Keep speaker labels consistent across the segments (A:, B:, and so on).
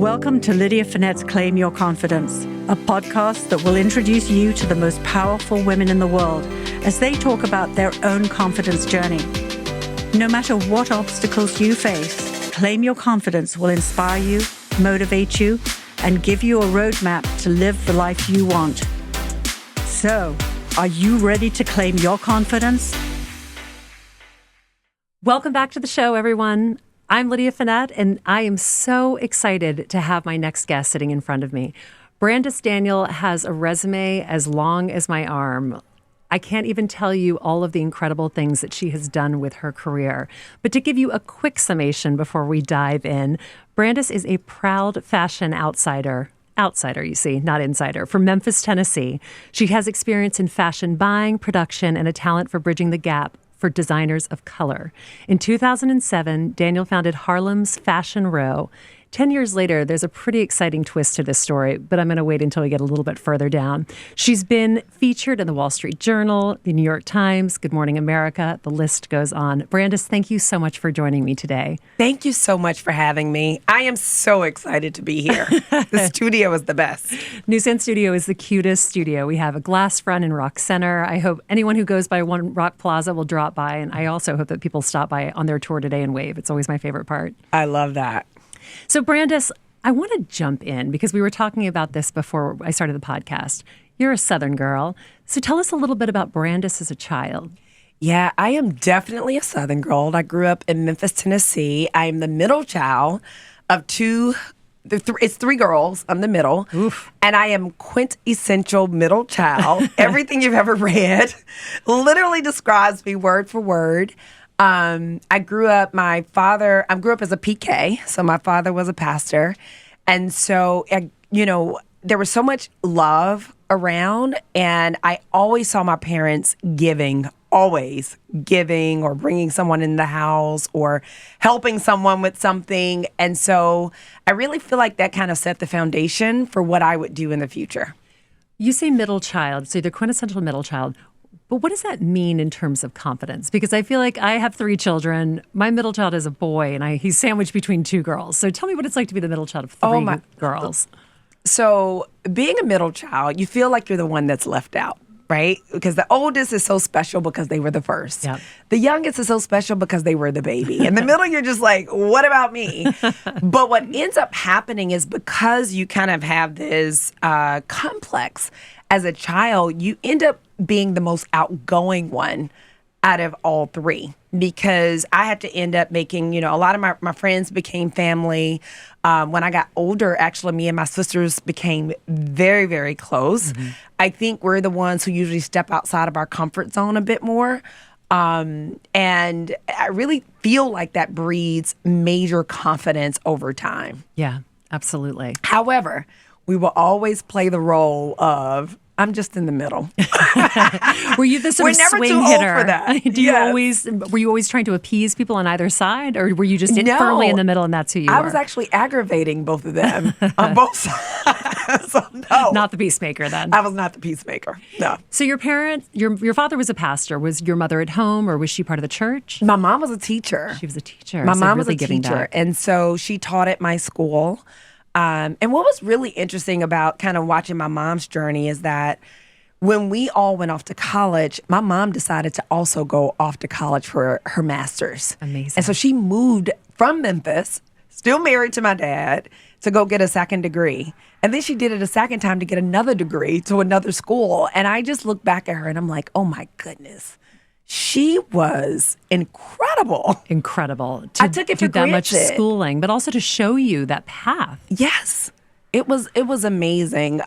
A: Welcome to Lydia Fenet's Claim Your Confidence, a podcast that will introduce you to the most powerful women in the world as they talk about their own confidence journey. No matter what obstacles you face, Claim Your Confidence will inspire you, motivate you, and give you a roadmap to live the life you want. So, are you ready to claim your confidence?
B: Welcome back to the show, everyone. I'm Lydia Fenet, and I am so excited to have my next guest sitting in front of me. Brandice Daniel has a resume as long as my arm. I can't even tell you all of the incredible things that she has done with her career. But to give you a quick summation before we dive in, Brandice is a proud fashion outsider, you see, not insider, from Memphis, Tennessee. She has experience in fashion buying, production, and a talent for bridging the gap for designers of color. In 2007, Daniel founded Harlem's Fashion Row. 10 years later, there's a pretty exciting twist to this story, but I'm going to wait until we get a little bit further down. She's been featured in the Wall Street Journal, the New York Times, Good Morning America. The list goes on. Brandice, thank you so much for joining me today.
C: Thank you so much for having me. I am so excited to be here. The studio is the best.
B: Newsend Studio is the cutest studio. We have a glass front in Rock Center. I hope anyone who goes by One Rock Plaza will drop by, and I also hope that people stop by on their tour today and wave. It's always my favorite part.
C: I love that.
B: So, Brandice, I want to jump in because we were talking about this before I started the podcast. You're a Southern girl. So tell us a little bit about Brandice as a child.
C: Yeah, I am definitely a Southern girl. I grew up in Memphis, Tennessee. I am the middle child of it's three girls. I'm the middle.
B: Oof.
C: And I am quintessential middle child. Everything you've ever read literally describes me word for word. I grew up as a PK, so my father was a pastor. And so, there was so much love around, and I always saw my parents always giving or bringing someone in the house or helping someone with something. And so I really feel like that kind of set the foundation for what I would do in the future.
B: You say middle child, so the quintessential middle child. But what does that mean in terms of confidence? Because I feel like I have 3 children. My middle child is a boy, and he's sandwiched between 2 girls. So tell me what it's like to be the middle child of 3 girls.
C: So being a middle child, you feel like you're the one that's left out, right? Because the oldest is so special because they were the first.
B: Yep.
C: The youngest is so special because they were the baby. In the middle, you're just like, what about me? But what ends up happening is because you kind of have this complex as a child, you end up being the most outgoing one out of all 3 because I had to end up making, a lot of my friends became family. When I got older, actually, me and my sisters became very, very close. Mm-hmm. I think we're the ones who usually step outside of our comfort zone a bit more. And I really feel like that breeds major confidence over time.
B: Yeah, absolutely.
C: However, we will always play the role of, I'm just in the middle.
B: Were you the sort of
C: never
B: swing
C: too
B: hitter?
C: Old for that.
B: Were you always trying to appease people on either side, or were you just firmly in the middle and that's who you were?
C: I was actually aggravating both of them on both sides. So, no.
B: Not the peacemaker then.
C: I was not the peacemaker. No.
B: So your father was a pastor. Was your mother at home, or was she part of the church?
C: My mom was a teacher.
B: She was a teacher.
C: My mom
B: really
C: was a teacher, and so she taught at my school. And what was really interesting about kind of watching my mom's journey is that when we all went off to college, my mom decided to also go off to college for her master's.
B: Amazing.
C: And so she moved from Memphis, still married to my dad, to go get a second degree. And then she did it a second time to get another degree to another school. And I just look back at her and I'm like, oh my goodness. She was incredible.
B: Incredible.
C: I took it for
B: that much
C: granted.
B: schooling, but also to show you that path.
C: Yes. It was amazing.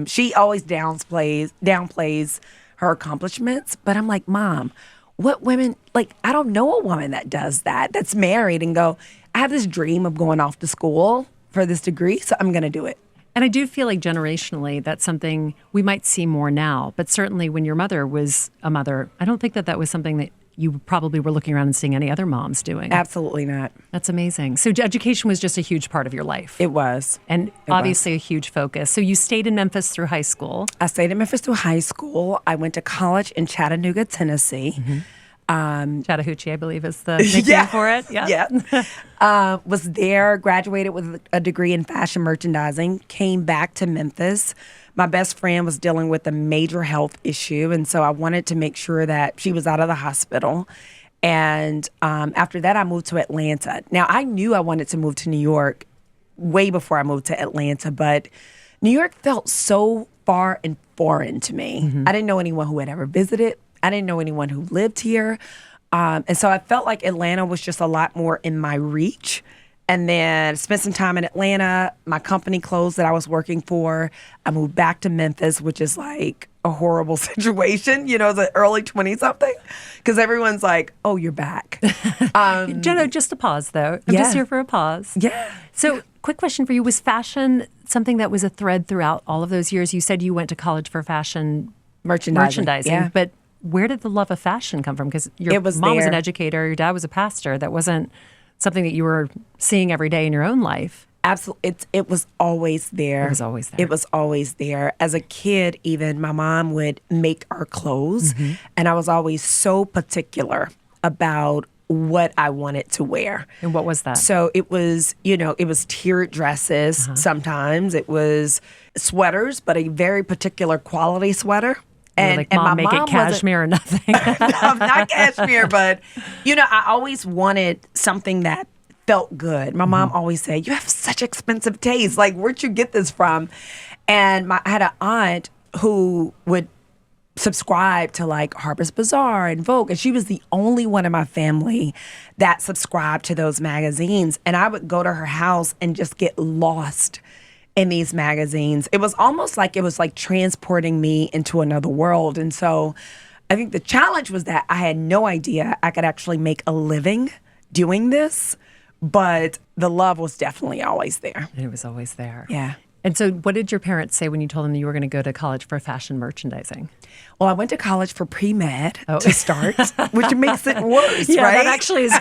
C: She always downplays her accomplishments, but I'm like, Mom, what women, I don't know a woman that does that, that's married and go, I have this dream of going off to school for this degree, so I'm going to do it.
B: And I do feel like generationally, that's something we might see more now. But certainly when your mother was a mother, I don't think that was something that you probably were looking around and seeing any other moms doing.
C: Absolutely not.
B: That's amazing. So education was just a huge part of your life.
C: It was.
B: And obviously a huge focus. So you stayed in Memphis through high school.
C: I stayed in Memphis through high school. I went to college in Chattanooga, Tennessee.
B: Chattahoochee, I believe, is the nickname for it. Yeah.
C: Was there, graduated with a degree in fashion merchandising, came back to Memphis. My best friend was dealing with a major health issue, and so I wanted to make sure that she was out of the hospital. And after that, I moved to Atlanta. Now, I knew I wanted to move to New York way before I moved to Atlanta, but New York felt so far and foreign to me. I didn't know anyone who had ever visited. I didn't know anyone who lived here. And so I felt like Atlanta was just a lot more in my reach. And then spent some time in Atlanta. My company closed that I was working for. I moved back to Memphis, which is like a horrible situation, as an early 20-something, because everyone's like, oh, you're back.
B: Jenna, just a pause, though. I'm just here for a pause.
C: Yeah.
B: So quick question for you. Was fashion something that was a thread throughout all of those years? You said you went to college for fashion merchandising.
C: Yeah.
B: But where did the love of fashion come from? Because your mom was an educator, your dad was a pastor. That wasn't something that you were seeing every day in your own life.
C: Absolutely. It was always there.
B: It was always there.
C: It was always there. As a kid, even my mom would make our clothes, and I was always so particular about what I wanted to wear.
B: And what was that?
C: So it was, it was tiered dresses. Sometimes it was sweaters, but a very particular quality sweater.
B: And
C: my
B: make
C: mom
B: it cashmere or nothing.
C: No, not cashmere, but I always wanted something that felt good. My mom always said, "You have such expensive taste. Like, where'd you get this from?" And I had an aunt who would subscribe to like Harper's Bazaar and Vogue, and she was the only one in my family that subscribed to those magazines. And I would go to her house and just get lost in these magazines. It was almost like transporting me into another world. And so I think the challenge was that I had no idea I could actually make a living doing this, but the love was definitely always there.
B: And it was always there.
C: Yeah.
B: And so what did your parents say when you told them that you were going to go to college for fashion merchandising?
C: Well, I went to college for pre-med to start, which makes it worse,
B: yeah,
C: right?
B: That actually is.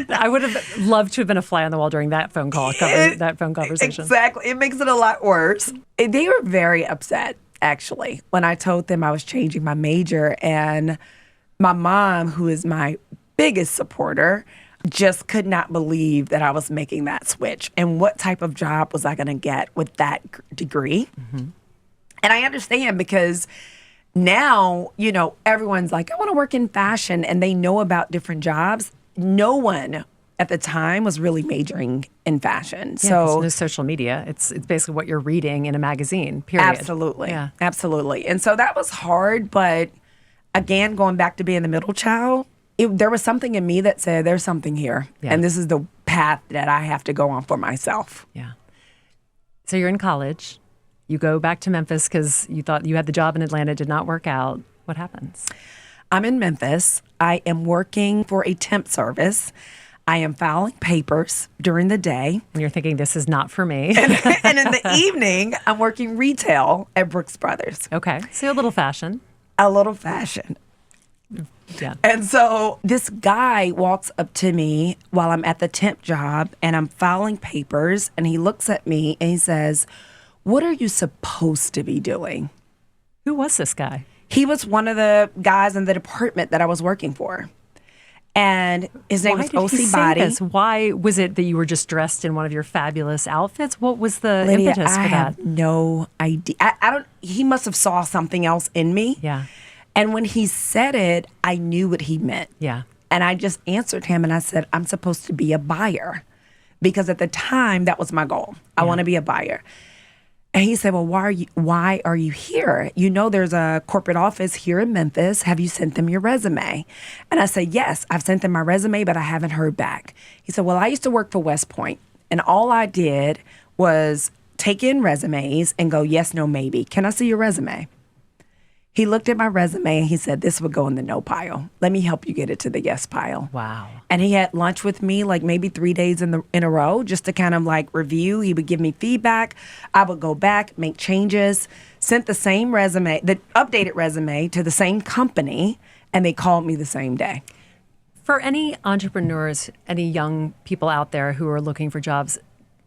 B: I would have loved to have been a fly on the wall during that phone conversation.
C: Exactly. It makes it a lot worse. They were very upset, actually, when I told them I was changing my major. And my mom, who is my biggest supporter, just could not believe that I was making that switch. And what type of job was I going to get with that degree? And I understand, because now, everyone's like, I want to work in fashion, and they know about different jobs. No one at the time was really majoring in fashion.
B: Yeah, so no social media. It's basically what you're reading in a magazine, period.
C: Absolutely.
B: Yeah.
C: Absolutely. And so that was hard. But again, going back to being the middle child, there was something in me that said, there's something here.
B: Yeah.
C: And this is the path that I have to go on for myself.
B: Yeah. So you're in college. You go back to Memphis because you thought you had the job in Atlanta. It did not work out. What happens?
C: I'm in Memphis. I am working for a temp service. I am filing papers during the day.
B: And you're thinking, this is not for me.
C: And in the evening, I'm working retail at Brooks Brothers.
B: Okay. So a little fashion.
C: A little fashion.
B: Yeah.
C: And so this guy walks up to me while I'm at the temp job, and I'm filing papers, and he looks at me and he says, "What are you supposed to be doing?"
B: Who was this guy?
C: He was one of the guys in the department that I was working for. And his name was O.C. Body.
B: This? Why was it that you were just dressed in one of your fabulous outfits? What was the
C: Lydia,
B: impetus for
C: I
B: that?
C: have no idea. I don't. He must have saw something else in me.
B: Yeah.
C: And when he said it, I knew what he meant.
B: Yeah.
C: And I just answered him and I said, I'm supposed to be a buyer. Because at the time, that was my goal. I want to be a buyer. And he said, well, why are you here? There's a corporate office here in Memphis. Have you sent them your resume? And I said, yes, I've sent them my resume, but I haven't heard back. He said, well, I used to work for West Point, and all I did was take in resumes and go, yes, no, maybe. Can I see your resume? He looked at my resume and he said, this would go in the no pile. Let me help you get it to the yes pile.
B: Wow.
C: And he had lunch with me like maybe 3 days in a row just to kind of like review. He would give me feedback. I would go back, make changes, sent the same resume, the updated resume to the same company, and they called me the same day.
B: For any entrepreneurs, any young people out there who are looking for jobs,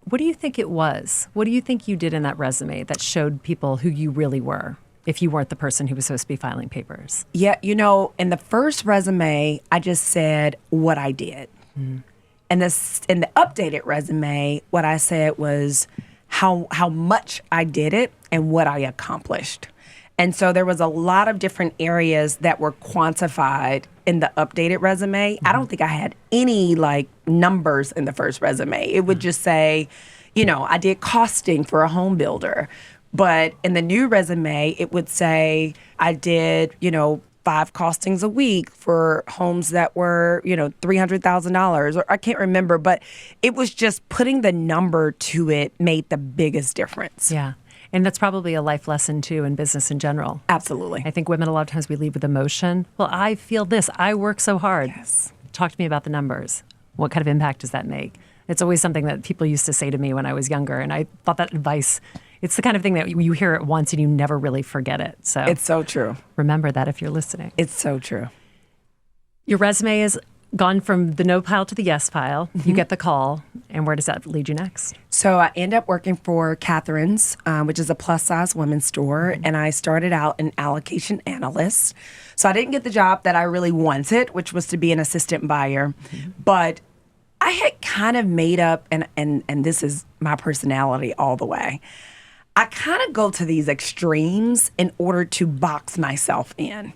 B: what do you think it was? What do you think you did in that resume that showed people who you really were if you weren't the person who was supposed to be filing papers?
C: Yeah, in the first resume, I just said what I did. And in the updated resume, what I said was how much I did it and what I accomplished. And so there was a lot of different areas that were quantified in the updated resume. I don't think I had any numbers in the first resume. It would just say, I did costing for a home builder. But in the new resume, it would say I did, 5 costings a week for homes that were, $300,000, or I can't remember, but it was just putting the number to it made the biggest difference.
B: Yeah. And that's probably a life lesson, too, in business in general.
C: Absolutely.
B: I think women, a lot of times we lead with emotion. Well, I feel this. I work so hard.
C: Yes.
B: Talk to me about the numbers. What kind of impact does that make? It's always something that people used to say to me when I was younger. And I thought that advice, it's the kind of thing that you hear it once and you never really forget it. So
C: it's so true.
B: Remember that if you're listening.
C: It's so true.
B: Your resume is gone from the no pile to the yes pile. You get the call. And where does that lead you next?
C: So I end up working for Catherine's, which is a plus-size women's store. And I started out an allocation analyst. So I didn't get the job that I really wanted, which was to be an assistant buyer. But I had kind of made up, and this is my personality all the way, I kind of go to these extremes in order to box myself in.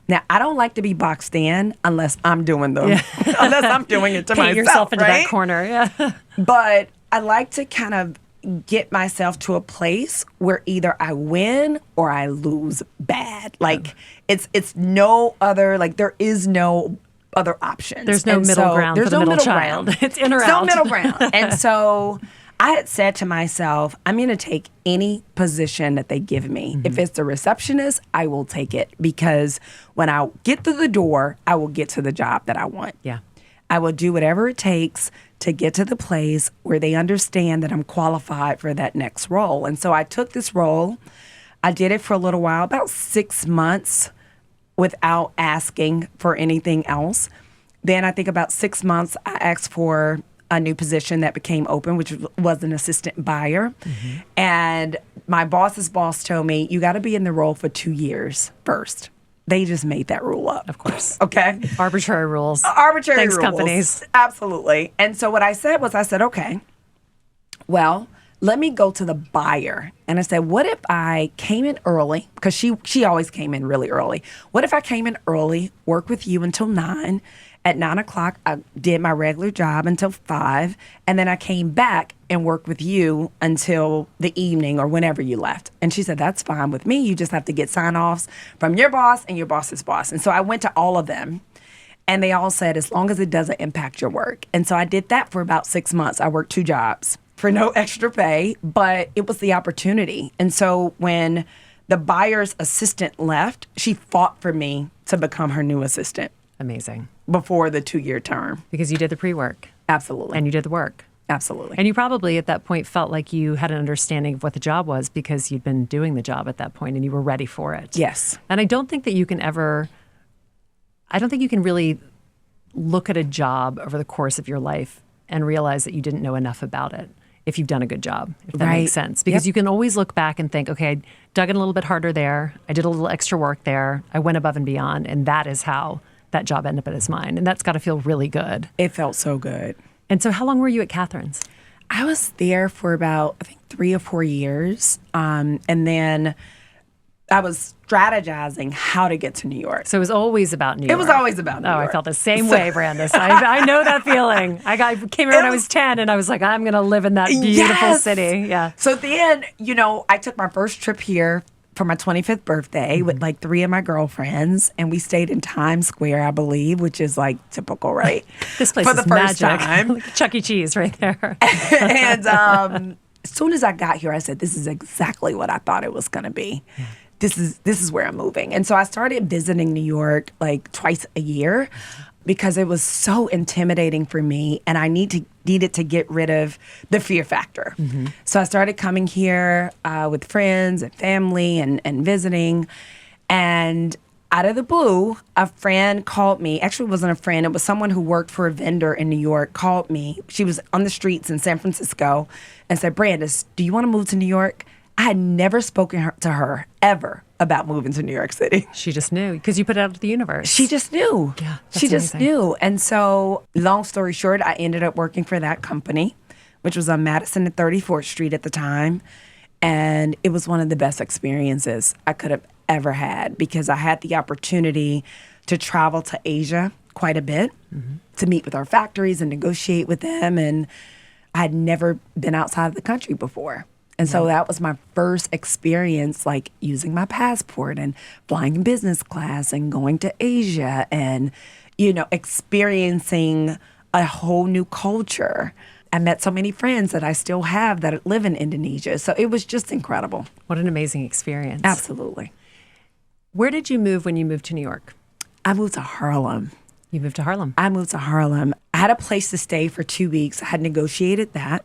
C: Now, I don't like to be boxed in unless I'm doing them, unless I'm doing it to
B: Paint
C: myself,
B: yourself into
C: right?
B: that corner, yeah.
C: But I like to kind of get myself to a place where either I win or I lose bad. It's no other, there is no other options.
B: There's no middle ground for the middle child. It's in or out.
C: There's no middle ground. And so I had said to myself, I'm going to take any position that they give me. If it's the receptionist, I will take it, because when I get through the door, I will get to the job that I want.
B: Yeah.
C: I will do whatever it takes to get to the place where they understand that I'm qualified for that next role. And so I took this role. I did it for a little while, about 6 months, without asking for anything else. Then I think about 6 months, I asked for a new position that became open, which was an assistant buyer. And my boss's boss told me, you got to be in the role for 2 years first. They just made that rule up.
B: Of course.
C: Okay?
B: Arbitrary rules.
C: Arbitrary
B: Thanks,
C: rules.
B: companies.
C: Absolutely. And so what I said was, okay, well, let me go to the buyer. And I said, what if I came in early? Because she always came in really early. What if I came in early, worked with you until 9? At 9 o'clock, I did my regular job until 5. And then I came back and worked with you until the evening or whenever you left. And she said, that's fine with me. You just have to get sign-offs from your boss and your boss's boss. And so I went to all of them. And they all said, as long as it doesn't impact your work. And so I did that for about 6 months. I worked 2 jobs for no extra pay, but it was the opportunity. And so when the buyer's assistant left, she fought for me to become her new assistant.
B: Amazing.
C: Before the 2-year term.
B: Because you did the pre-work.
C: Absolutely.
B: And you did the work.
C: Absolutely.
B: And you probably at that point felt like you had an understanding of what the job was because you'd been doing the job at that point and you were ready for it.
C: Yes.
B: And I don't think you can really look at a job over the course of your life and realize that you didn't know enough about it if you've done a good job, if that makes sense. Because you can always look back and think, okay, I dug in a little bit harder there. I did a little extra work there. I went above and beyond. And that is how that job ended up as mine. And that's got to feel really good.
C: It felt so good.
B: And so how long were you at Catherine's?
C: I was there for about, I think, 3 or 4 years. And then I was strategizing how to get to New York.
B: So it was always about New York.
C: It was always about New York.
B: Oh, I felt the same way, Brandice. I know that feeling. I came here when I was 10 and I was like, I'm going to live in that beautiful city. Yeah.
C: So then, I took my first trip here for my 25th birthday with 3 of my girlfriends, and we stayed in Times Square, I believe, which is typical, right?
B: This place
C: for
B: is
C: the first
B: magic.
C: time.
B: Like Chuck E. Cheese right there.
C: And as soon as I got here, I said, this is exactly what I thought it was going to be. Yeah. This is where I'm moving. And so I started visiting New York twice a year because it was so intimidating for me, and I needed to get rid of the fear factor. So I started coming here with friends and family and visiting. And out of the blue, a friend called me. Actually, it wasn't a friend. It was someone who worked for a vendor in New York, called me. She was on the streets in San Francisco and said, Brandice, do you want to move to New York? I had never spoken to her ever about moving to New York City.
B: She just knew because you put it out to the universe.
C: She just knew.
B: Yeah, that's
C: she just
B: amazing.
C: knew. And so, long story short, I ended up working for that company, which was on Madison and 34th Street at the time. And it was one of the best experiences I could have ever had because I had the opportunity to travel to Asia quite a bit to meet with our factories and negotiate with them. And I had never been outside of the country before. And so that was my first experience, like using my passport and flying in business class and going to Asia and, experiencing a whole new culture. I met so many friends that I still have that live in Indonesia. So it was just incredible.
B: What an amazing experience.
C: Absolutely.
B: Where did you move when you moved to New York?
C: I moved to Harlem.
B: You moved to Harlem.
C: I moved to Harlem. I had a place to stay for 2 weeks. I had negotiated that.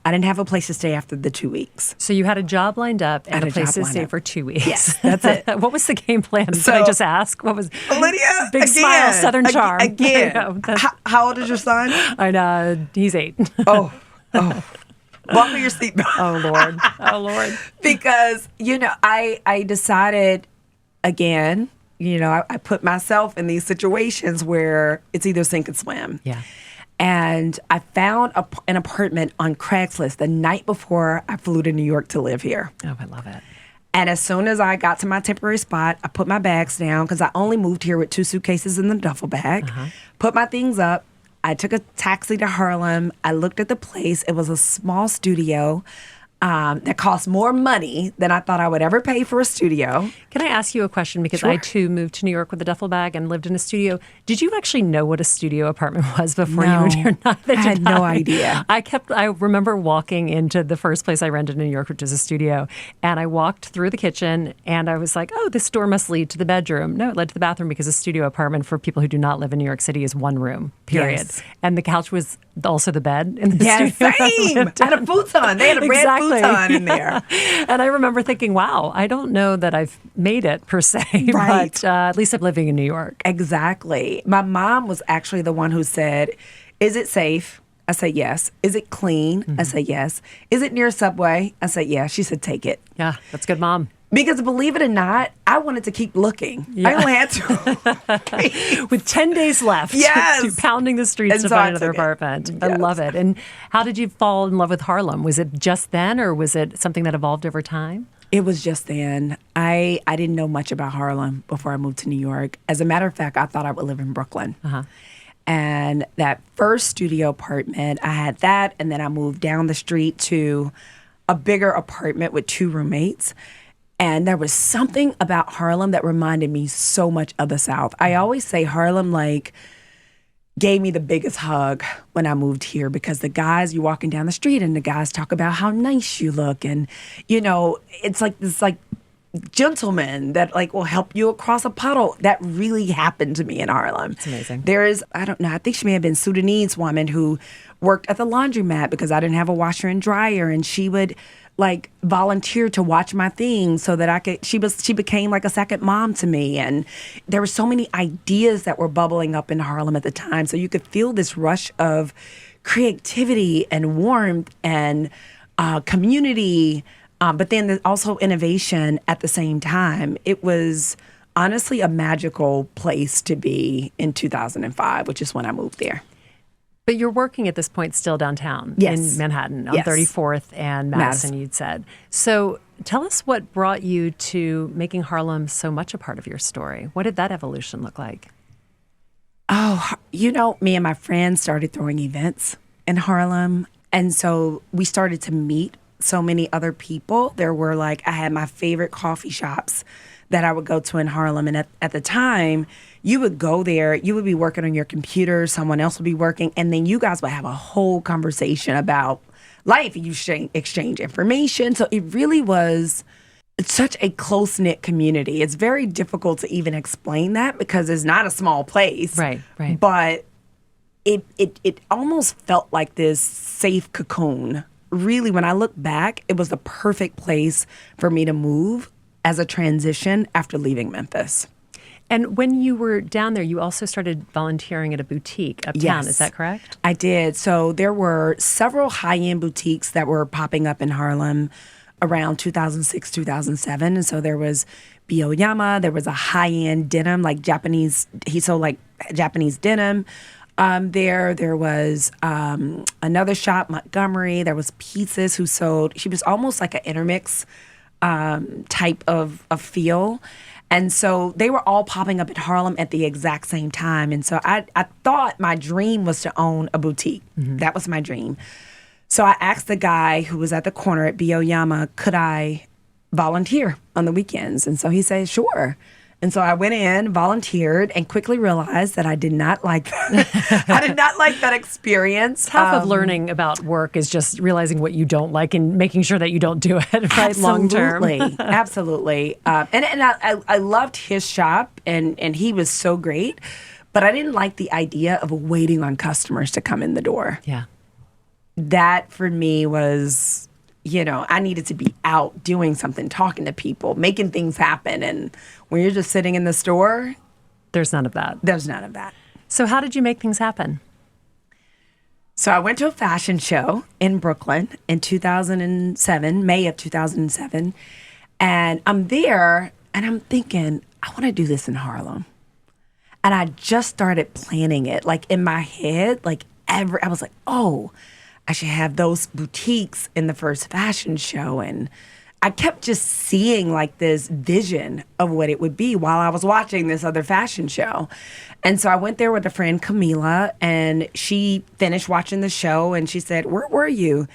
C: I didn't have a place to stay after the 2 weeks.
B: So you had a job lined up and
C: had
B: a
C: a
B: place
C: job
B: to
C: lined
B: stay
C: up.
B: for 2 weeks.
C: Yes, that's it.
B: What was the game plan? Can I
C: So-
B: just ask? What was
C: Lydia,
B: big smile, Southern charm?
C: Again.
B: I know, that's-
C: How old is your son?
B: I know. He's 8.
C: Oh. Buckle your seatbelt.
B: Oh, Lord. Oh, Lord.
C: Because, I decided, again, I put myself in these situations where it's either sink or swim.
B: Yeah.
C: And I found an apartment on Craigslist the night before I flew to New York to live here.
B: Oh, I love it.
C: And as soon as I got to my temporary spot, I put my bags down because I only moved here with 2 suitcases in the duffel bag, put my things up. I took a taxi to Harlem. I looked at the place. It was a small studio that cost more money than I thought I would ever pay for a studio.
B: Can I ask you a question? Because I, too, moved to New York with a duffel bag and lived in a studio. Did you actually know what a studio apartment was before you moved here?
C: I had no idea.
B: I remember walking into the first place I rented in New York, which was a studio, and I walked through the kitchen, and I was like, oh, this door must lead to the bedroom. No, it led to the bathroom because a studio apartment for people who do not live in New York City is one room, period.
C: Yes.
B: And the couch was also the bed in the
C: Yeah,
B: studio.
C: same. I had a futon. They had a red futon in there.
B: And I remember thinking, wow, I don't know that I've made it per se,
C: Right.
B: but at least I'm living in New York.
C: Exactly. My mom was actually the one who said, is it safe? I said, yes. Is it clean? I said, yes. Is it near a Subway? I said, yeah. She said, take it.
B: Yeah, that's good, Mom.
C: Because believe it or not, I wanted to keep looking. I only had to.
B: With 10 days left
C: Yes.
B: to pounding the streets
C: And
B: to
C: so I
B: find another
C: took it.
B: apartment. I
C: Yes.
B: love it. And how did you fall in love with Harlem? Was it just then or was it something that evolved over time?
C: It was just then. I didn't know much about Harlem before I moved to New York. As a matter of fact, I thought I would live in Brooklyn. And that first studio apartment, I had that. And then I moved down the street to a bigger apartment with 2 roommates. And there was something about Harlem that reminded me so much of the South. I always say Harlem, gave me the biggest hug when I moved here because the guys, you're walking down the street and the guys talk about how nice you look. And, it's like this, gentleman that will help you across a puddle. That really happened to me in Harlem.
B: It's amazing.
C: There is, I don't know, I think she may have been Sudanese woman who worked at the laundromat because I didn't have a washer and dryer, and she would volunteer to watch my things so that I could, she became like a second mom to me. And there were so many ideas that were bubbling up in Harlem at the time. So you could feel this rush of creativity and warmth and community, but then there's also innovation at the same time. It was honestly a magical place to be in 2005, which is when I moved there.
B: But you're working at this point still downtown
C: Yes.
B: in Manhattan on
C: Yes.
B: 34th and Madison,
C: Madison.
B: you'd said. So tell us what brought you to making Harlem so much a part of your story. What did that evolution look like?
C: Oh, me and my friends started throwing events in Harlem. And so we started to meet so many other people. There were I had my favorite coffee shops that I would go to in Harlem. And at the time, you would go there, you would be working on your computer, someone else would be working, and then you guys would have a whole conversation about life. You exchange information. So it really was such a close-knit community. It's very difficult to even explain that because it's not a small place.
B: Right.
C: But it almost felt like this safe cocoon. Really, when I look back, it was the perfect place for me to move as a transition after leaving Memphis.
B: And when you were down there, you also started volunteering at a boutique uptown.
C: Yes.
B: Is that correct?
C: I did. So there were several high-end boutiques that were popping up in Harlem. around 2006, 2007. And so there was Biyoyama, there was a high-end denim, like Japanese, he sold like Japanese denim. There was another shop, Montgomery. There was Pieces who sold, she was almost like an intermix type of feel. And so they were all popping up at Harlem at the exact same time. And so I thought my dream was to own a boutique. That was my dream. So I asked the guy who was at the corner at Biyoyama, could I volunteer on the weekends? And so he said, sure. And so I went in, volunteered, and quickly realized that I did not like that. I did not like that experience.
B: Half of learning about work is just realizing what you don't like and making sure that you don't do it right long term.
C: Absolutely. And I loved his shop, and he was so great. But I didn't like the idea of waiting on customers to come in the door.
B: Yeah.
C: That for me was, I needed to be out doing something, talking to people, making things happen. And when you're just sitting in the store,
B: there's none of that.
C: There's none of that.
B: So how did you make things happen?
C: So I went to a fashion show in Brooklyn in 2007, May of 2007. And I'm there and I'm thinking, I want to do this in Harlem. And I just started planning it, like in my head, I was like, oh, I should have those boutiques in the first fashion show. And I kept just seeing like this vision of what it would be while I was watching this other fashion show. And so I went there with a friend, Camila, and she finished watching the show and she said, where were you?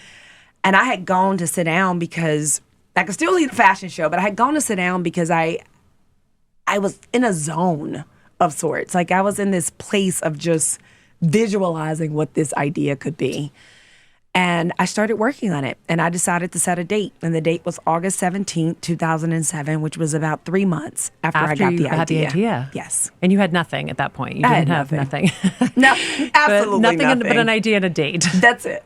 C: And I had gone to sit down because I could still see the fashion show, but I had gone to sit down because I was in a zone of sorts. Like I was in this place of just visualizing what this idea could be. And I started working on it, and I decided to set a date. And the date was August 17th, 2007, which was about 3 months after I got the idea. Yes.
B: And you had nothing at that point. You didn't have nothing.
C: No, absolutely nothing.
B: But an idea and a date.
C: That's it.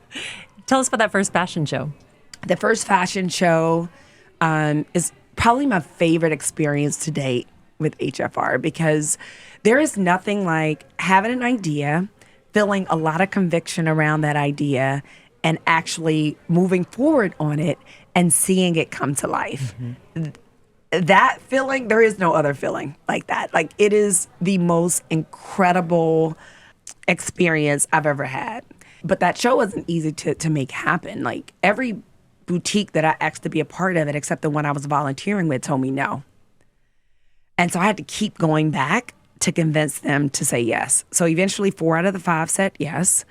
B: Tell us about that first fashion show.
C: The first fashion show is probably my favorite experience to date with HFR because there is nothing like having an idea, feeling a lot of conviction around that idea, and actually moving forward on it and seeing it come to life. That feeling, there is no other feeling like that. Like it is the most incredible experience I've ever had. But that show wasn't easy to make happen. Like every boutique that I asked to be a part of it, except the one I was volunteering with, told me no. And so I had to keep going back to convince them to say yes. So eventually 4 out of the 5 said yes.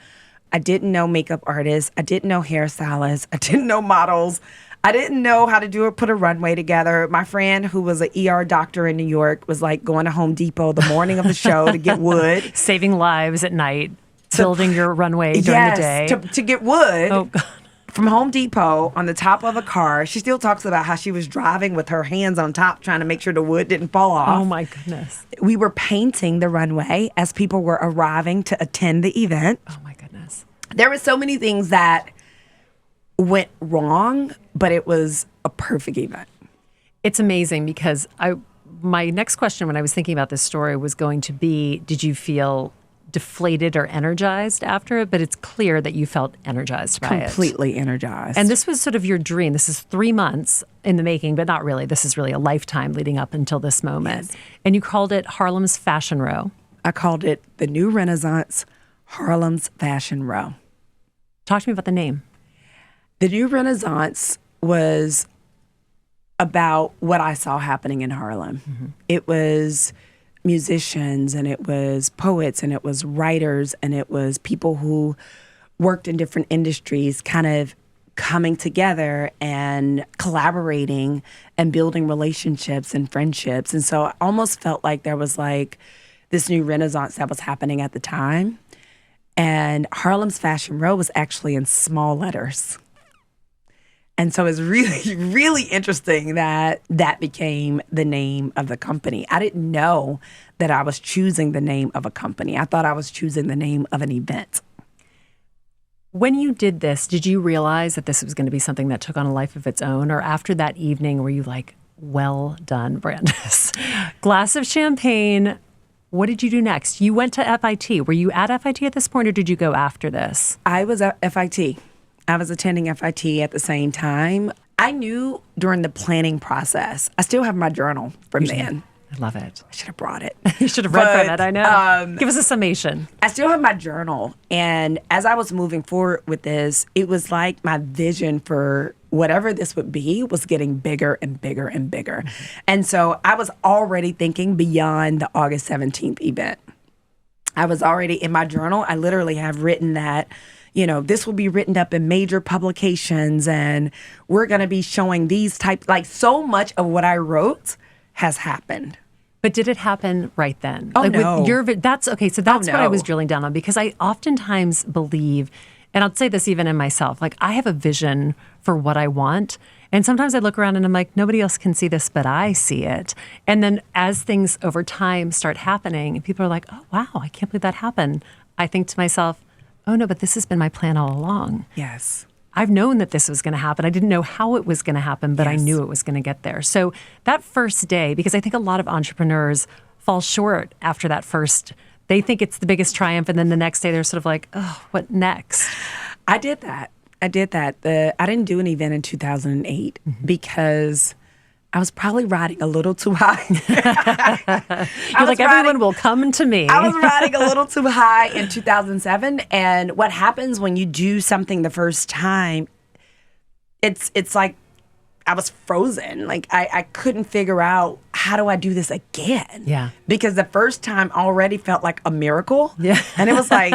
C: I didn't know makeup artists. I didn't know hairstylists. I didn't know models. I didn't know how to put a runway together. My friend who was an ER doctor in New York was like going to Home Depot the morning of the show to get wood.
B: Saving lives at night, building your runway during the day.
C: To get wood.
B: Oh, God.
C: From Home Depot on the top of a car. She still talks about how she was driving with her hands on top trying to make sure the wood didn't fall off.
B: Oh, my goodness.
C: We were painting the runway as people were arriving to attend the event.
B: Oh, my goodness.
C: There were so many things that went wrong, but it was a perfect event.
B: It's amazing because my next question when I was thinking about this story was going to be, did you feel deflated or energized after it? But it's clear that you felt energized by it.
C: Completely energized.
B: And this was sort of your dream. This is 3 months in the making, but not really. This is really a lifetime leading up until this moment.
C: Yes.
B: And you called it Harlem's Fashion Row.
C: I called it the New Renaissance Harlem's Fashion Row.
B: Talk to me about the name.
C: The New Renaissance was about what I saw happening in Harlem. It was musicians, and it was poets, and it was writers, and it was people who worked in different industries kind of coming together and collaborating and building relationships and friendships. And so I almost felt like there was like this new renaissance that was happening at the time. And Harlem's Fashion Row was actually in small letters. And so it's really, really interesting that that became the name of the company. I didn't know that I was choosing the name of a company. I thought I was choosing the name of an event.
B: When you did this, did you realize that this was going to be something that took on a life of its own? Or after that evening, were you like, well done, Brandice? Glass of champagne. What did you do next? You went to FIT. Were you at FIT at this point, or did you go after this?
C: I was at FIT. I was attending FIT at the same time. I knew during the planning process, I still have my journal from then.
B: I love it.
C: I should have brought it.
B: You should have read from it, I know. Give us a summation.
C: I still have my journal. And as I was moving forward with this, it was like my vision for whatever this would be was getting bigger and bigger and bigger. And so I was already thinking beyond the August 17th event. I was already in my journal. I literally have written that, this will be written up in major publications and we're going to be showing these types, like so much of what I wrote has happened.
B: But did it happen right then?
C: Oh,
B: like
C: no.
B: That's okay. So that's what I was
C: no.
B: drilling down on, because I oftentimes believe, and I'll say this even in myself, like I have a vision for what I want. And sometimes I look around and I'm like, nobody else can see this, but I see it. And then as things over time start happening, and people are like, oh, wow, I can't believe that happened. I think to myself, oh, no, but this has been my plan all along.
C: Yes.
B: I've known that this was going to happen. I didn't know how it was going to happen, but I knew it was going to get there. So that first day, because I think a lot of entrepreneurs fall short after that first, they think it's the biggest triumph. And then the next day they're sort of like, oh, what next?
C: I did that. I didn't do an event in 2008 because I was probably riding a little too high.
B: You're like, everyone will come to me.
C: I was riding a little too high in 2007. And what happens when you do something the first time, it's like I was frozen. Like I couldn't figure out, how do I do this again?
B: Yeah.
C: Because the first time already felt like a miracle.
B: Yeah.
C: And it was like,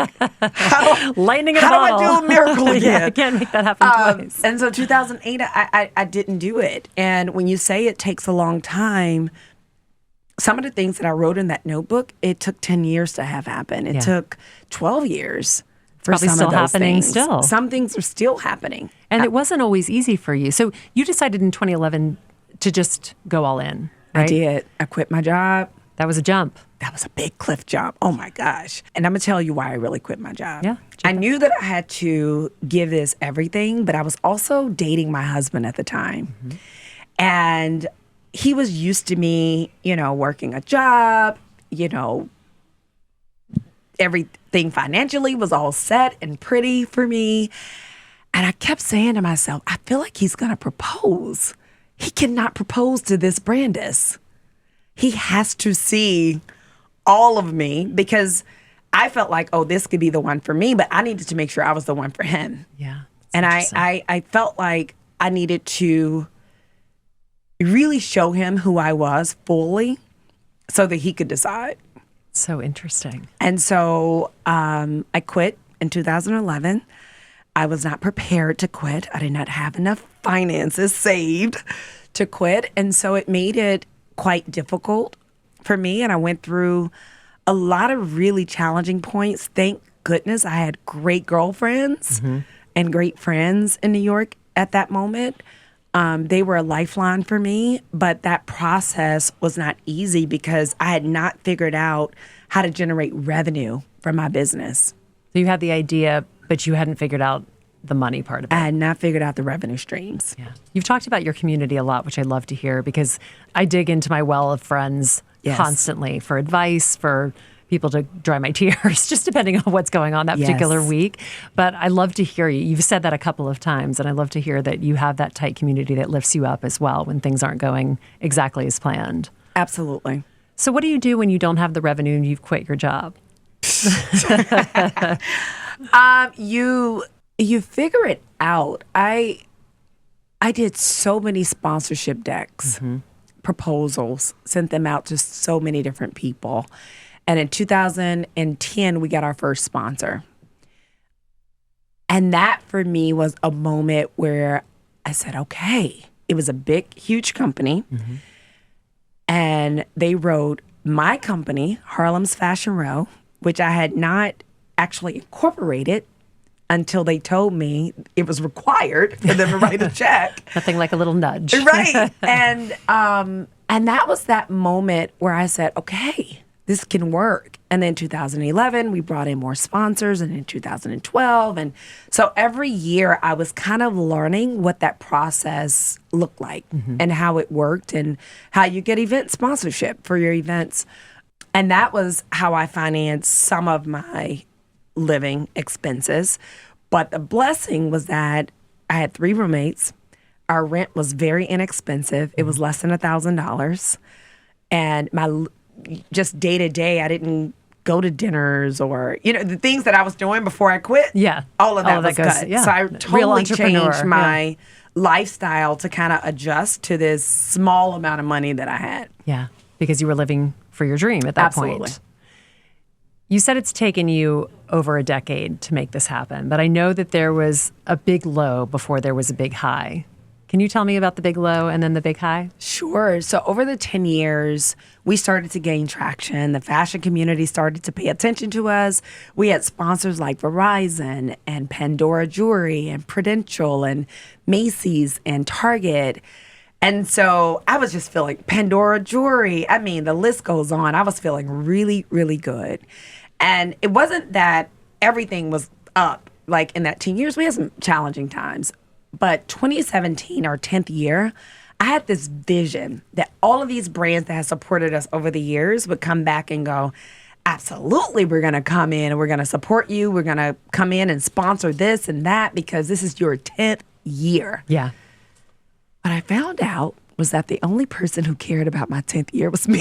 B: lightning in a
C: how
B: bottle.
C: do I do a miracle again?
B: Yeah, I can't make that happen twice.
C: And so 2008, I didn't do it. And when you say it takes a long time, some of the things that I wrote in that notebook, it took 10 years to have happen. It took 12 years for
B: probably
C: some
B: still
C: of those
B: happening
C: things.
B: still.
C: Some things are still happening.
B: And it wasn't always easy for you. So you decided in 2011 to just go all in, right?
C: I did. I quit my job.
B: That was a jump.
C: That was a big cliff jump. Oh my gosh. And I'm going to tell you why I really quit my job.
B: Yeah.
C: I knew that I had to give this everything, but I was also dating my husband at the time. Mm-hmm. And he was used to me, working a job, everything financially was all set and pretty for me. And I kept saying to myself, I feel like he's going to propose. He cannot propose to this Brandice. He has to see all of me, because I felt like, oh, this could be the one for me, but I needed to make sure I was the one for him.
B: Yeah.
C: And I felt like I needed to really show him who I was fully so that he could decide.
B: So interesting.
C: And so I quit in 2011. I was not prepared to quit. I did not have enough finances saved to quit. And so it made it quite difficult for me. And I went through a lot of really challenging points. Thank goodness I had great girlfriends and great friends in New York at that moment. They were a lifeline for me, but that process was not easy because I had not figured out how to generate revenue from my business.
B: So you had the idea, but you hadn't figured out the money part of it.
C: I had not figured out the revenue streams.
B: Yeah. You've talked about your community a lot, which I love to hear, because I dig into my well of friends constantly for advice, for people to dry my tears, just depending on what's going on that particular week. But I love to hear you. You've said that a couple of times, and I love to hear that you have that tight community that lifts you up as well when things aren't going exactly as planned.
C: Absolutely.
B: So what do you do when you don't have the revenue and you've quit your job?
C: You figure it out. I did so many sponsorship decks, proposals, sent them out to so many different people. And in 2010, we got our first sponsor. And that for me was a moment where I said, okay, it was a big, huge company. And they wrote my company, Harlem's Fashion Row, which I had not actually incorporated until they told me it was required for them to write a check.
B: Nothing like a little nudge.
C: Right. And that was that moment where I said, okay, this can work. And then 2011, we brought in more sponsors, and in 2012. And so every year I was kind of learning what that process looked like and how it worked and how you get event sponsorship for your events. And that was how I financed some of my living expenses. But the blessing was that I had 3 roommates. Our rent was very inexpensive. It was less than $1,000. And just day to day, I didn't go to dinners or, the things that I was doing before I quit.
B: Yeah.
C: All of that was
B: goes,
C: cut.
B: yeah.
C: So I
B: Real
C: totally
B: entrepreneur,
C: changed my lifestyle to kind of adjust to this small amount of money that I had.
B: Yeah. Because you were living for your dream at that
C: Absolutely.
B: point. You said it's taken you over a decade to make this happen, but I know that there was a big low before there was a big high. Can you tell me about the big low and then the big high?
C: Sure. So over the 10 years, we started to gain traction. The fashion community started to pay attention to us. We had sponsors like Verizon and Pandora Jewelry and Prudential and Macy's and Target. And so I was just feeling Pandora Jewelry. I mean, the list goes on. I was feeling really, really good. And it wasn't that everything was up. Like in that 10 years, we had some challenging times. But 2017, our 10th year, I had this vision that all of these brands that have supported us over the years would come back and go, absolutely, we're going to come in and we're going to support you. We're going to come in and sponsor this and that because this is your 10th year.
B: Yeah.
C: What I found out was that the only person who cared about my 10th year was me.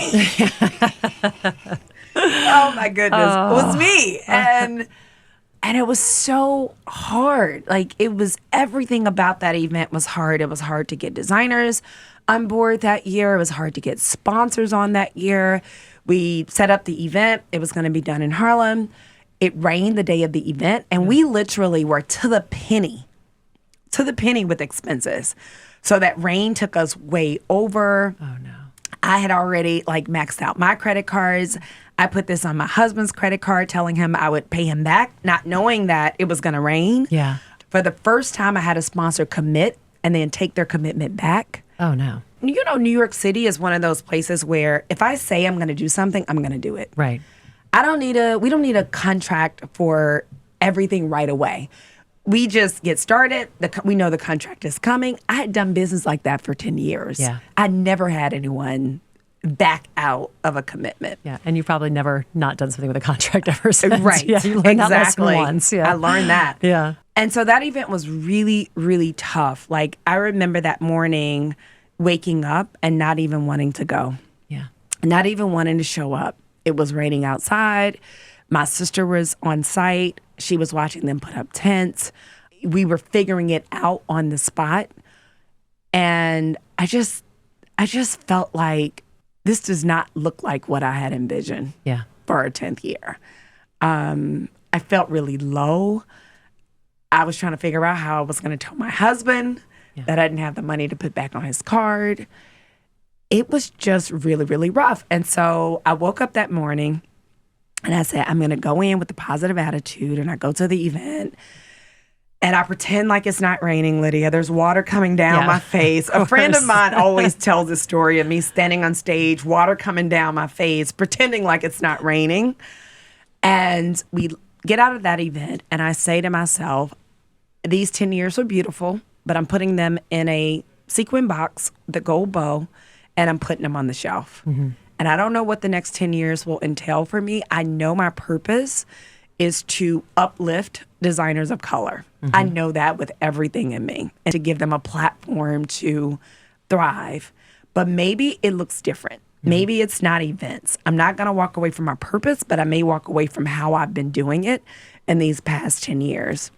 C: Oh, my goodness. It was me. And it was so hard. Like, it was everything about that event was hard. It was hard to get designers on board that year. It was hard to get sponsors on that year. We set up the event. It was going to be done in Harlem. It rained the day of the event. And we literally were to the penny with expenses. So that rain took us way over.
B: Oh, no.
C: I had already maxed out my credit cards. I put this on my husband's credit card, telling him I would pay him back, not knowing that it was going to rain.
B: Yeah.
C: For the first time, I had a sponsor commit and then take their commitment back.
B: Oh, no.
C: New York City is one of those places where if I say I'm going to do something, I'm going to do it.
B: Right.
C: We don't need a contract for everything right away. We just get started. We know the contract is coming. I had done business like that for 10 years.
B: Yeah.
C: I never had anyone back out of a commitment.
B: Yeah. And you've probably never not done something with a contract ever since.
C: Right.
B: Yeah. You learned that lesson
C: Exactly.
B: once. Yeah.
C: I learned that.
B: Yeah.
C: And so that event was really, really tough. Like, I remember that morning waking up and not even wanting to go,
B: Yeah.
C: not even wanting to show up. It was raining outside. My sister was on site. She was watching them put up tents. We were figuring it out on the spot. And I just felt like this does not look like what I had envisioned
B: Yeah.
C: for our 10th year. I felt really low. I was trying to figure out how I was going to tell my husband that I didn't have the money to put back on his card. It was just really, really rough. And so I woke up that morning and I said, I'm going to go in with a positive attitude. And I go to the event. And I pretend like it's not raining, Lydia. There's water coming down my face. A friend of mine always tells the story of me standing on stage, water coming down my face, pretending like it's not raining. And we get out of that event, and I say to myself, these 10 years are beautiful, but I'm putting them in a sequin box, the gold bow, and I'm putting them on the shelf. Mm-hmm. And I don't know what the next 10 years will entail for me. I know my purpose is to uplift designers of color. Mm-hmm. I know that with everything in me, and to give them a platform to thrive. But maybe it looks different. Mm-hmm. Maybe it's not events. I'm not going to walk away from my purpose, but I may walk away from how I've been doing it in these past 10 years.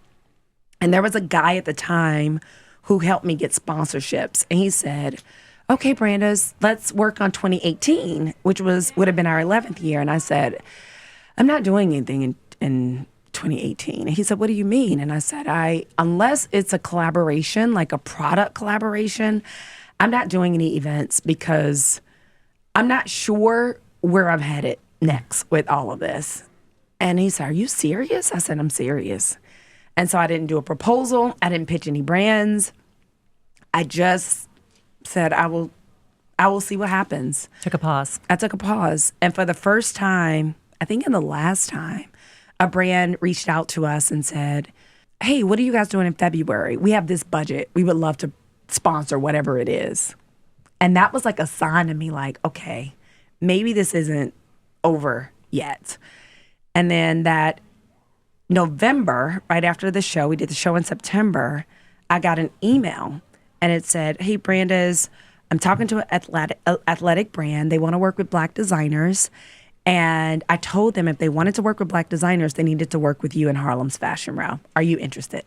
C: And there was a guy at the time who helped me get sponsorships. And he said, okay, Brandice, let's work on 2018, which would have been our 11th year. And I said, I'm not doing anything in 2018. And he said, what do you mean? And I said, unless it's a collaboration, like a product collaboration, I'm not doing any events because I'm not sure where I'm headed next with all of this. And he said, are you serious? I said, I'm serious. And so I didn't do a proposal. I didn't pitch any brands. I just said, I will see what happens.
B: Took a pause.
C: I took a pause. And for the first time, I think in the last time, a brand reached out to us and said, hey, what are you guys doing in February? We have this budget. We would love to sponsor whatever it is. And that was like a sign to me, like, okay, maybe this isn't over yet. And then that November, right after the show, we did the show in September, I got an email and it said, "Hey, Brandice, I'm talking to an athletic brand. They want to work with Black designers. And I told them if they wanted to work with Black designers, they needed to work with you in Harlem's Fashion Row. Are you interested?"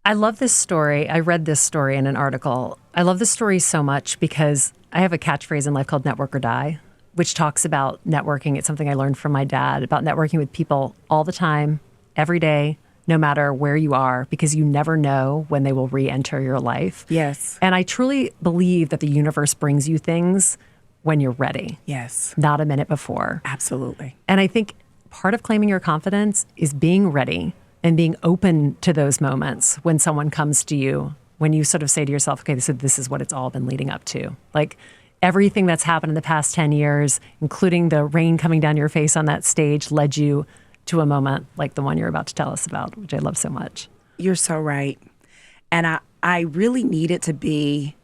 B: I love this story. I read this story in an article. I love this story so much because I have a catchphrase in life called network or die, which talks about networking. It's something I learned from my dad about networking with people all the time, every day, no matter where you are, because you never know when they will re-enter your life.
C: Yes.
B: And I truly believe that the universe brings you things when you're ready.
C: Yes.
B: Not a minute before.
C: Absolutely.
B: And I think part of claiming your confidence is being ready and being open to those moments when someone comes to you, when you sort of say to yourself, okay, this is what it's all been leading up to. Like everything that's happened in the past 10 years, including the rain coming down your face on that stage, led you to a moment like the one you're about to tell us about, which I love so much.
C: You're so right. And I really needed to be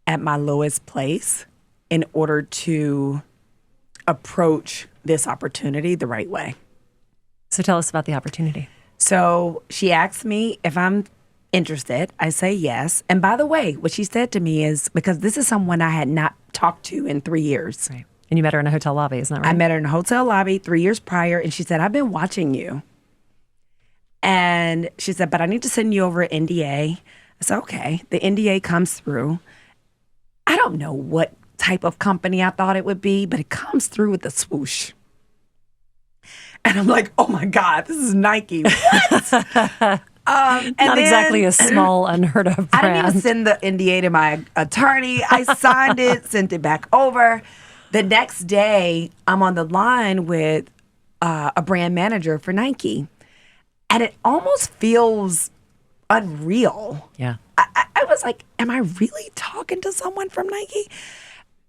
C: at my lowest place in order to approach this opportunity the right way.
B: So tell us about the opportunity.
C: So she asked me if I'm interested. I say yes. And by the way, what she said to me is, because this is someone I had not talked to in 3 years.
B: Right. And you met her in a hotel lobby, isn't that right?
C: I met her in a hotel lobby 3 years prior, and she said, "I've been watching you." And she said, "But I need to send you over an NDA." I said, "Okay." The NDA comes through. I don't know what type of company I thought it would be, but it comes through with a swoosh. And I'm like, "Oh my God, this is Nike." What? And
B: Not exactly a small, unheard of brand.
C: I didn't even send the NDA to my attorney. I signed it, sent it back over. The next day, I'm on the line with a brand manager for Nike. And it almost feels unreal.
B: Yeah.
C: I was like, am I really talking to someone from Nike?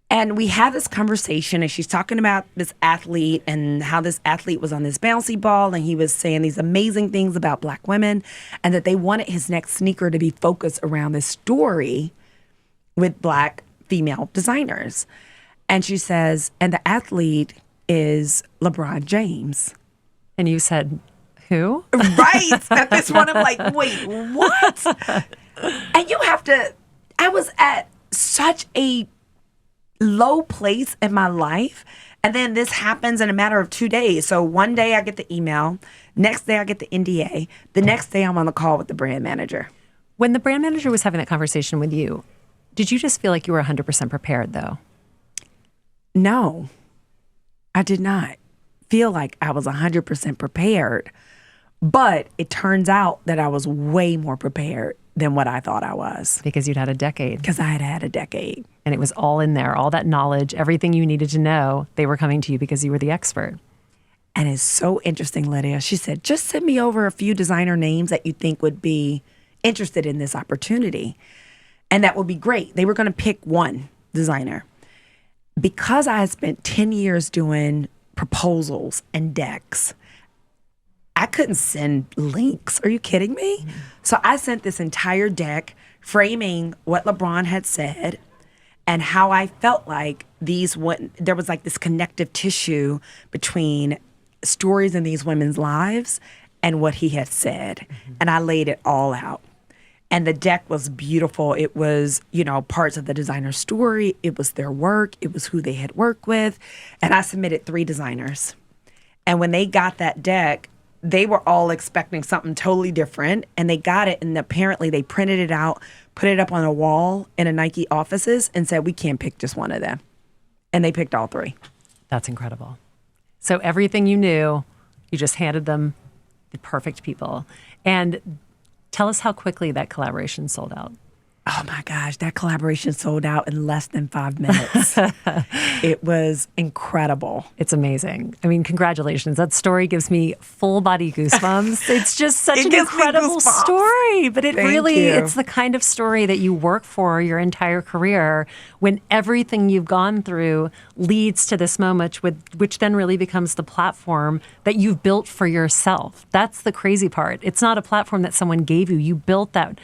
C: And we had this conversation, and she's talking about this athlete and how this athlete was on this bouncy ball, and he was saying these amazing things about Black women, and that they wanted his next sneaker to be focused around this story with Black female designers. And she says, and the athlete is LeBron James.
B: And you said, who?
C: Right. At this one, I'm like, wait, what? And you have to, I was at such a low place in my life. And then this happens in a matter of 2 days. So one day I get the email. Next day I get the NDA. The next day I'm on the call with the brand manager.
B: When the brand manager was having that conversation with you, did you just feel like you were 100% prepared, though?
C: No, I did not feel like I was 100% prepared. But it turns out that I was way more prepared than what I thought I was.
B: Because you'd had a decade.
C: Because I had had a decade.
B: And it was all in there, all that knowledge, everything you needed to know, they were coming to you because you were the expert.
C: And it's so interesting, Lydia. She said, just send me over a few designer names that you think would be interested in this opportunity. And that would be great. They were going to pick one designer. Because I had spent 10 years doing proposals and decks, I couldn't send links. Are you kidding me? Mm-hmm. So I sent this entire deck framing what LeBron had said and how I felt like there was like this connective tissue between stories in these women's lives and what he had said. Mm-hmm. And I laid it all out. And the deck was beautiful. It was, parts of the designer's story. It was their work. It was who they had worked with. And I submitted 3 designers. And when they got that deck, they were all expecting something totally different. And they got it. And apparently they printed it out, put it up on a wall in a Nike offices and said, we can't pick just one of them. And they picked all 3.
B: That's incredible. So everything you knew, you just handed them the perfect people. And tell us how quickly that collaboration sold out.
C: Oh my gosh, that collaboration sold out in less than 5 minutes. It was incredible.
B: It's amazing. I mean, congratulations. That story gives me full body goosebumps. It's just such an incredible story. But it's the kind of story that you work for your entire career when everything you've gone through leads to this moment, which then really becomes the platform that you've built for yourself. That's the crazy part. It's not a platform that someone gave you. You built that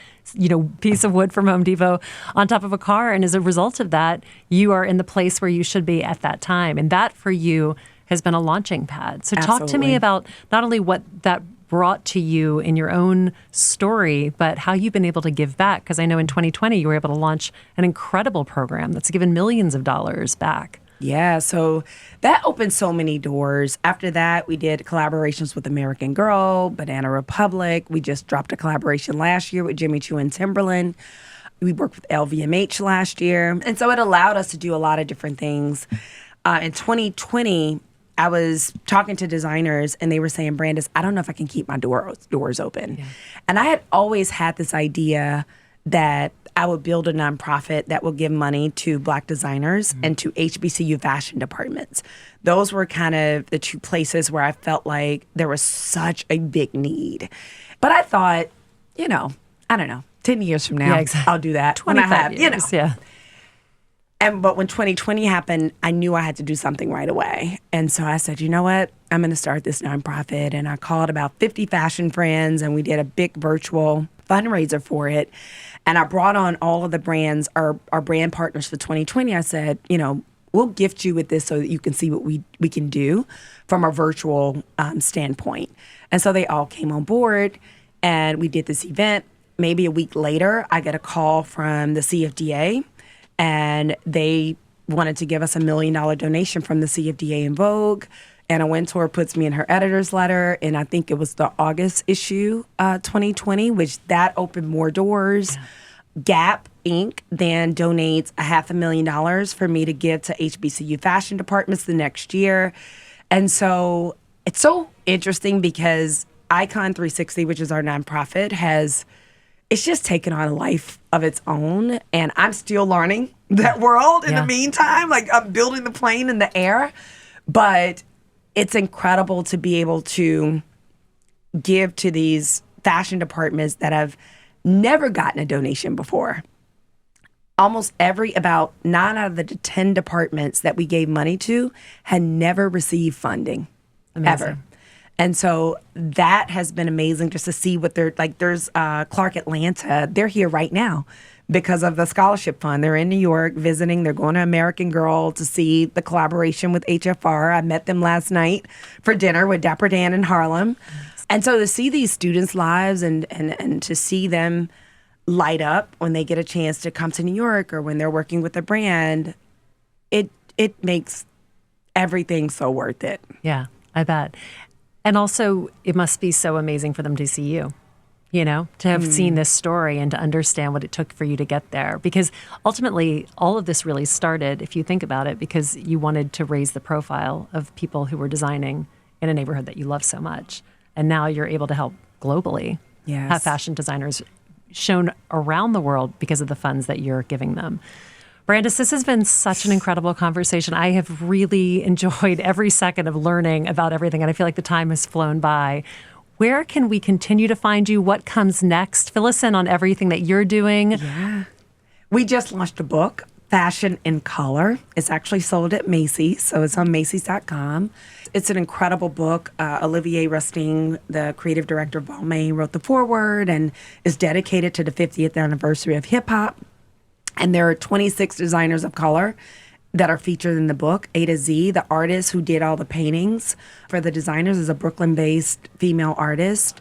B: piece of wood from Home Depot on top of a car. And as a result of that, you are in the place where you should be at that time. And that for you has been a launching pad. So talk to me about not only what that brought to you in your own story, but how you've been able to give back. Because I know in 2020, you were able to launch an incredible program that's given millions of dollars back.
C: Yeah, so that opened so many doors. After that, we did collaborations with American Girl, Banana Republic. We just dropped a collaboration last year with Jimmy Choo and Timberland. We worked with LVMH last year. And so it allowed us to do a lot of different things. In 2020, I was talking to designers and they were saying, Brandice, I don't know if I can keep my doors open. Yeah. And I had always had this idea that I would build a nonprofit that will give money to Black designers and to HBCU fashion departments. Those were kind of the two places where I felt like there was such a big need. But I thought, I don't know, 10 years from now, exactly. I'll do that.
B: 25 years, yeah.
C: But when 2020 happened, I knew I had to do something right away. And so I said, you know what? I'm going to start this nonprofit. And I called about 50 fashion friends, and we did a big virtual fundraiser for it. And I brought on all of the brands, our brand partners for 2020. I said, we'll gift you with this so that you can see what we can do from a virtual standpoint. And so they all came on board, and we did this event. Maybe a week later, I get a call from the CFDA, and they wanted to give us $1 million donation from the CFDA and Vogue. Anna Wintour puts me in her editor's letter, and I think it was the August issue 2020, which that opened more doors. Yeah. Gap Inc. then donates $500,000 for me to give to HBCU fashion departments the next year. And so it's so interesting because Icon 360, which is our nonprofit, it's just taken on a life of its own. And I'm still learning that world in the meantime. Like, I'm building the plane in the air. But it's incredible to be able to give to these fashion departments that have never gotten a donation before. About 9 out of the 10 departments that we gave money to had never received funding. Amazing. Ever. And so that has been amazing just to see what they're like. There's Clark Atlanta. They're here right now because of the scholarship fund. They're in New York visiting. They're going to American Girl to see the collaboration with HFR. I met them last night for dinner with Dapper Dan in Harlem. And so to see these students' lives and to see them light up when they get a chance to come to New York or when they're working with a brand, it makes everything so worth it.
B: Yeah, I bet. And also, it must be so amazing for them to see you, to have seen this story and to understand what it took for you to get there. Because ultimately, all of this really started, if you think about it, because you wanted to raise the profile of people who were designing in a neighborhood that you love so much. And now you're able to help globally have fashion designers shown around the world because of the funds that you're giving them. Brandice, this has been such an incredible conversation. I have really enjoyed every second of learning about everything, and I feel like the time has flown by. Where can we continue to find you? What comes next? Fill us in on everything that you're doing.
C: Yeah. We just launched a book, Fashion in Color. It's actually sold at Macy's, so it's on Macy's.com. It's an incredible book. Olivier Rustin, the creative director of Balmain, wrote the foreword and is dedicated to the 50th anniversary of hip-hop. And there are 26 designers of color that are featured in the book, A to Z. The artist who did all the paintings for the designers is a Brooklyn-based female artist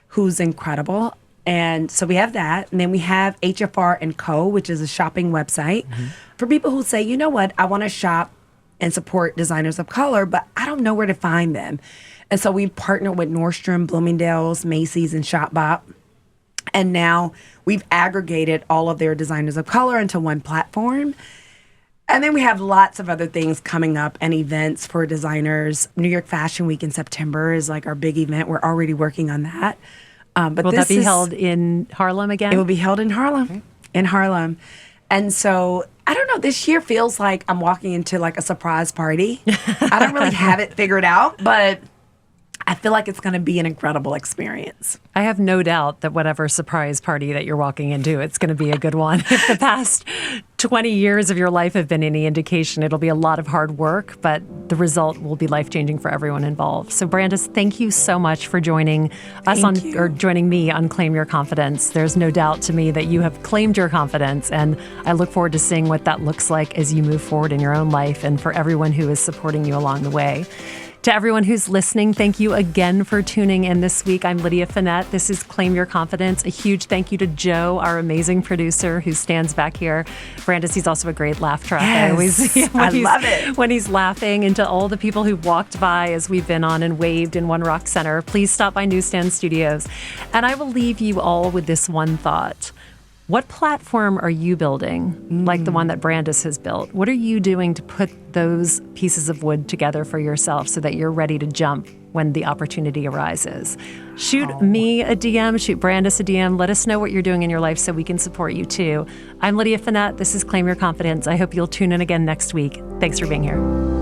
C: who's incredible. And so we have that. And then we have HFR & Co., which is a shopping website for people who say, you know what, I want to shop and support designers of color, but I don't know where to find them. And so we partner with Nordstrom, Bloomingdale's, Macy's, and Shopbop. And now we've aggregated all of their designers of color into one platform. And then we have lots of other things coming up and events for designers. New York Fashion Week in September is like our big event. We're already working on that.
B: But will that be held in Harlem again?
C: It will be held in Harlem. Okay. And so, I don't know, this year feels like I'm walking into like a surprise party. I don't really have it figured out, but I feel like it's going to be an incredible experience.
B: I have no doubt that whatever surprise party that you're walking into, it's going to be a good one. If the past 20 years of your life have been any indication, it'll be a lot of hard work, but the result will be life-changing for everyone involved. So Brandice, thank you so much for joining us joining me on Claim Your Confidence. There's no doubt to me that you have claimed your confidence, and I look forward to seeing what that looks like as you move forward in your own life and for everyone who is supporting you along the way. To everyone who's listening, thank you again for tuning in this week. I'm Lydia Fenet. This is Claim Your Confidence. A huge thank you to Joe, our amazing producer who stands back here. Brandice, he's also a great laugh track.
C: Yes, I love it.
B: When he's laughing, and to all the people who walked by as we've been on and waved in One Rock Center, please stop by Newsstand Studios. And I will leave you all with this one thought. What platform are you building, like the one that Brandice has built? What are you doing to put those pieces of wood together for yourself so that you're ready to jump when the opportunity arises? Shoot me a DM, shoot Brandice a DM. Let us know what you're doing in your life so we can support you too. I'm Lydia Fenet. This is Claim Your Confidence. I hope you'll tune in again next week. Thanks for being here.